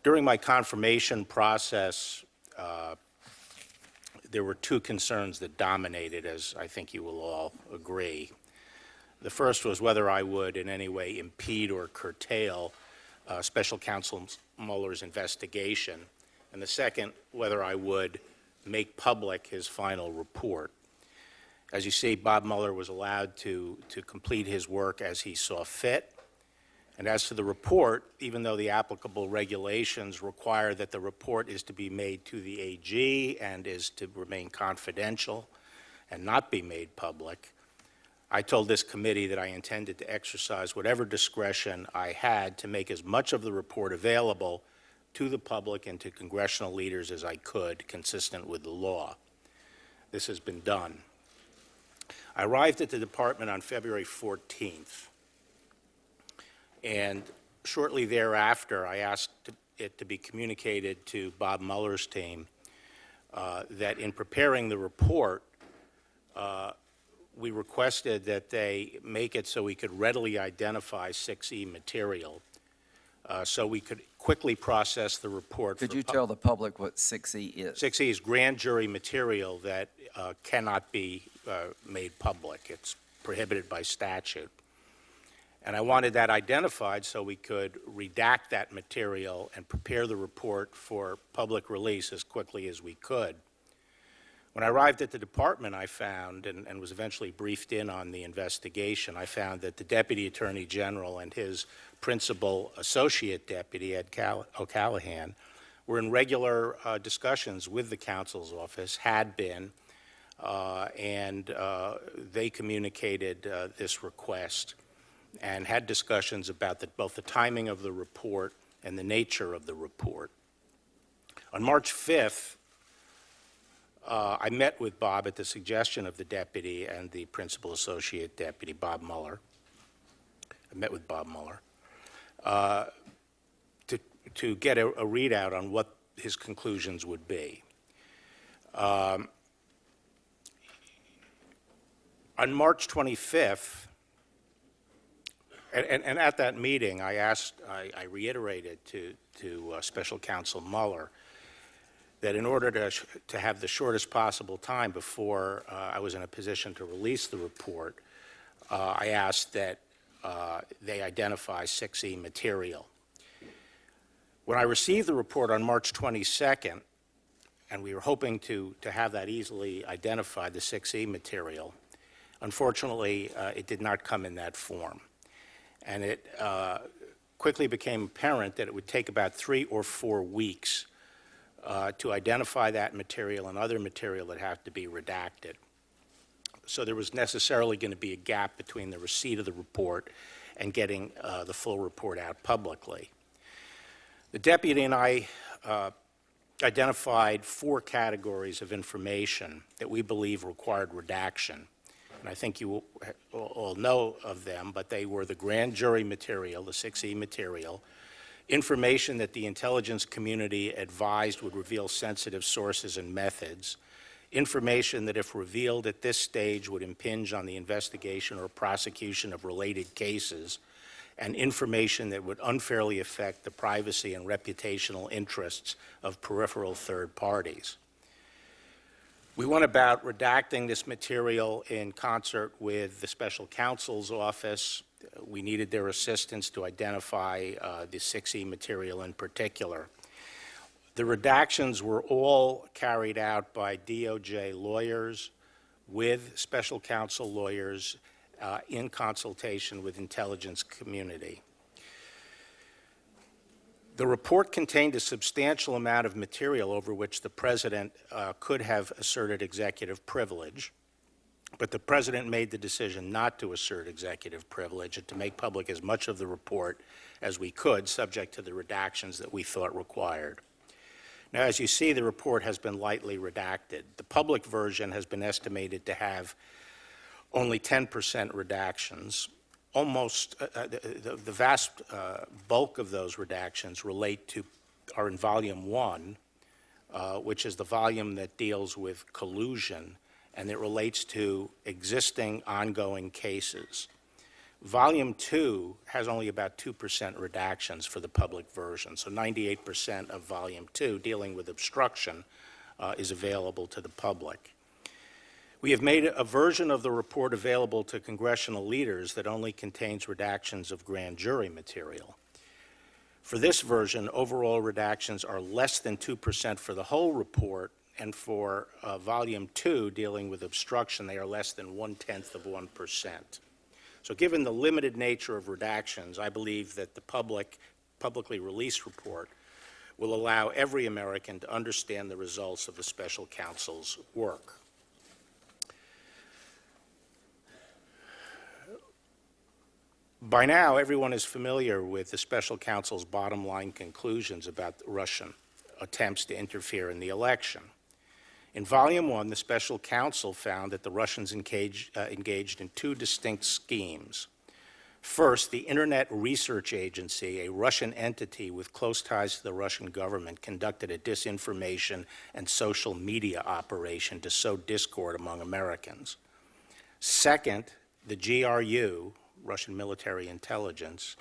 During my confirmation process, there were two concerns that dominated, as I think you will all agree. The first was whether I would in any way impede or curtail Special Counsel Mueller's investigation, and the second, whether I would make public his final report. As you see, Bob Mueller was allowed to complete his work as he saw fit. And as to the report, even though the applicable regulations require that the report is to be made to the AG and is to remain confidential and not be made public, I told this committee that I intended to exercise whatever discretion I had to make as much of the report available to the public and to congressional leaders as I could, consistent with the law. This has been done. I arrived at the department on February 14th. And shortly thereafter, I asked it to be communicated to Bob Mueller's team that in preparing the report, we requested that they make it so we could readily identify 6E material, so we could quickly process the report. Could you tell the public what 6E is? 6E is grand jury material that cannot be made public. It's prohibited by statute. And I wanted that identified so we could redact that material and prepare the report for public release as quickly as we could. When I arrived at the department, I found, and was eventually briefed in on the investigation, I found that the Deputy Attorney General and his principal associate deputy, Ed O'Callahan, were in regular discussions with the counsel's office, had been, and they communicated this request and had discussions about both the timing of the report and the nature of the report. On March 5th, I met with Bob at the suggestion of the deputy and the principal associate deputy, Bob Mueller. I met with Bob Mueller to get a readout on what his conclusions would be. On March 25th, and at that meeting, I reiterated to Special Counsel Mueller that in order to have the shortest possible time before I was in a position to release the report, I asked that they identify 6E material. When I received the report on March 22nd, and we were hoping to have that easily identified, the 6E material, unfortunately, it did not come in that form. And it quickly became apparent that it would take about 3 or 4 weeks to identify that material and other material that have to be redacted. So there was necessarily going to be a gap between the receipt of the report and getting the full report out publicly. The deputy and I identified 4 categories of information that we believe required redaction. And I think you all know of them, but they were the grand jury material, the 6E material, information that the intelligence community advised would reveal sensitive sources and methods, information that if revealed at this stage would impinge on the investigation or prosecution of related cases, and information that would unfairly affect the privacy and reputational interests of peripheral third parties. We went about redacting this material in concert with the special counsel's office. We needed their assistance to identify the 6E material in particular. The redactions were all carried out by DOJ lawyers with special counsel lawyers in consultation with intelligence community. The report contained a substantial amount of material over which the president could have asserted executive privilege, but the president made the decision not to assert executive privilege and to make public as much of the report as we could, subject to the redactions that we thought required. Now, as you see, the report has been lightly redacted. The public version has been estimated to have only 10% redactions. Almost the vast bulk of those redactions are in Volume 1, which is the volume that deals with collusion, and it relates to existing ongoing cases. Volume 2 has only about 2% redactions for the public version, so 98% of Volume 2, dealing with obstruction, is available to the public. We have made a version of the report available to congressional leaders that only contains redactions of grand jury material. For this version, overall redactions are less than 2% for the whole report, and for Volume 2, dealing with obstruction, they are less than 0.1%. So given the limited nature of redactions, I believe that the publicly released report will allow every American to understand the results of the special counsel's work. By now, everyone is familiar with the special counsel's bottom line conclusions about Russian attempts to interfere in the election. In Volume 1, the special counsel found that the Russians engaged in two distinct schemes. First, the Internet Research Agency, a Russian entity with close ties to the Russian government, conducted a disinformation and social media operation to sow discord among Americans. Second, the GRU, Russian military intelligence,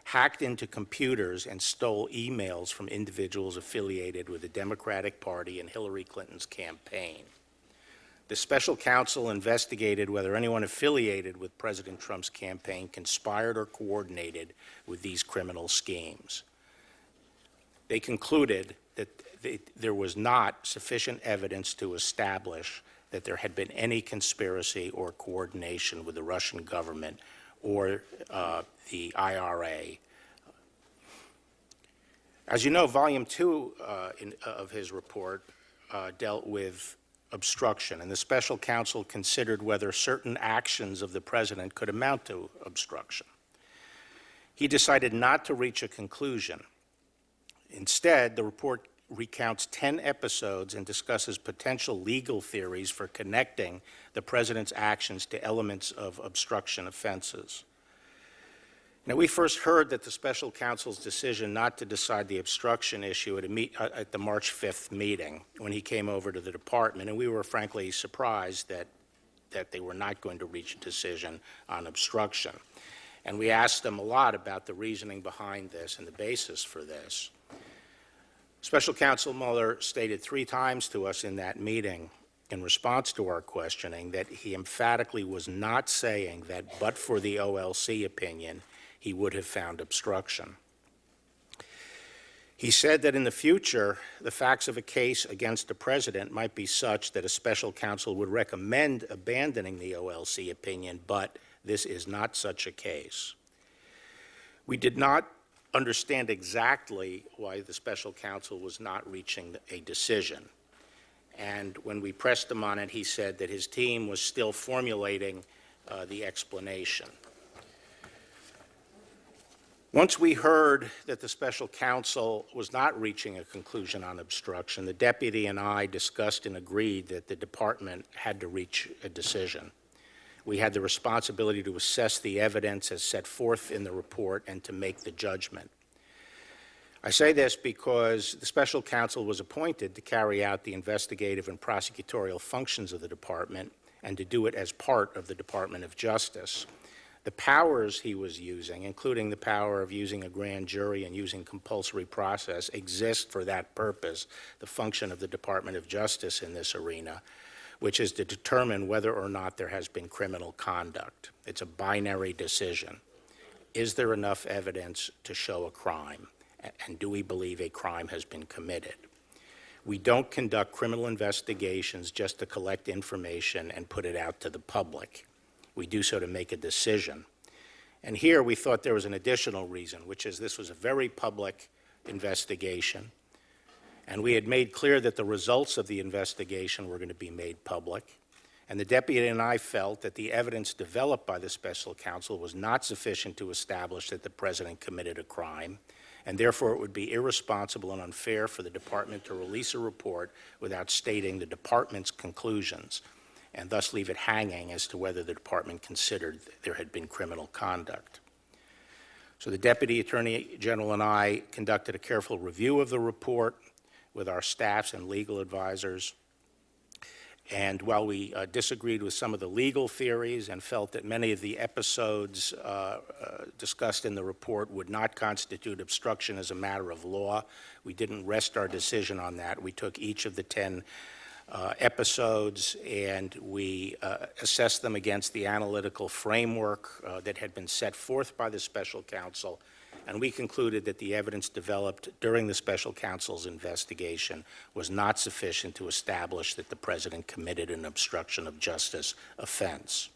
hacked into computers and stole emails from individuals affiliated with the Democratic Party and Hillary Clinton's campaign. The special counsel investigated whether anyone affiliated with President Trump's campaign conspired or coordinated with these criminal schemes. They concluded that there was not sufficient evidence to establish that there had been any conspiracy or coordination with the Russian government or the IRA. As you know, Volume 2 of his report dealt with obstruction, and the special counsel considered whether certain actions of the president could amount to obstruction. He decided not to reach a conclusion. Instead, the report recounts 10 episodes and discusses potential legal theories for connecting the president's actions to elements of obstruction offenses. Now, we first heard that the special counsel's decision not to decide the obstruction issue at the March 5th meeting when he came over to the department, and we were frankly surprised that they were not going to reach a decision on obstruction. And we asked them a lot about the reasoning behind this and the basis for this. Special Counsel Mueller stated 3 times to us in that meeting in response to our questioning that he emphatically was not saying that but for the OLC opinion, he would have found obstruction. He said that in the future, the facts of a case against the president might be such that a special counsel would recommend abandoning the OLC opinion, but this is not such a case. We did not understand exactly why the special counsel was not reaching a decision. And when we pressed him on it, he said that his team was still formulating the explanation. Once we heard that the special counsel was not reaching a conclusion on obstruction, the deputy and I discussed and agreed that the department had to reach a decision. We had the responsibility to assess the evidence as set forth in the report and to make the judgment. I say this because the special counsel was appointed to carry out the investigative and prosecutorial functions of the department and to do it as part of the Department of Justice. The powers he was using, including the power of using a grand jury and using compulsory process, exist for that purpose, the function of the Department of Justice in this arena, which is to determine whether or not there has been criminal conduct. It's a binary decision. Is there enough evidence to show a crime? And do we believe a crime has been committed? We don't conduct criminal investigations just to collect information and put it out to the public. We do so to make a decision. And here we thought there was an additional reason, which is this was a very public investigation. And we had made clear that the results of the investigation were going to be made public. And the deputy and I felt that the evidence developed by the special counsel was not sufficient to establish that the president committed a crime, and therefore it would be irresponsible and unfair for the department to release a report without stating the department's conclusions, and thus leave it hanging as to whether the department considered there had been criminal conduct. So the Deputy Attorney General and I conducted a careful review of the report with our staffs and legal advisors, And while we disagreed with some of the legal theories and felt that many of the episodes discussed in the report would not constitute obstruction as a matter of law, we didn't rest our decision on that. We took each of the 10 episodes and we assessed them against the analytical framework that had been set forth by the special counsel, and we concluded that the evidence developed during the special counsel's investigation was not sufficient to establish that the president committed an obstruction of justice offense.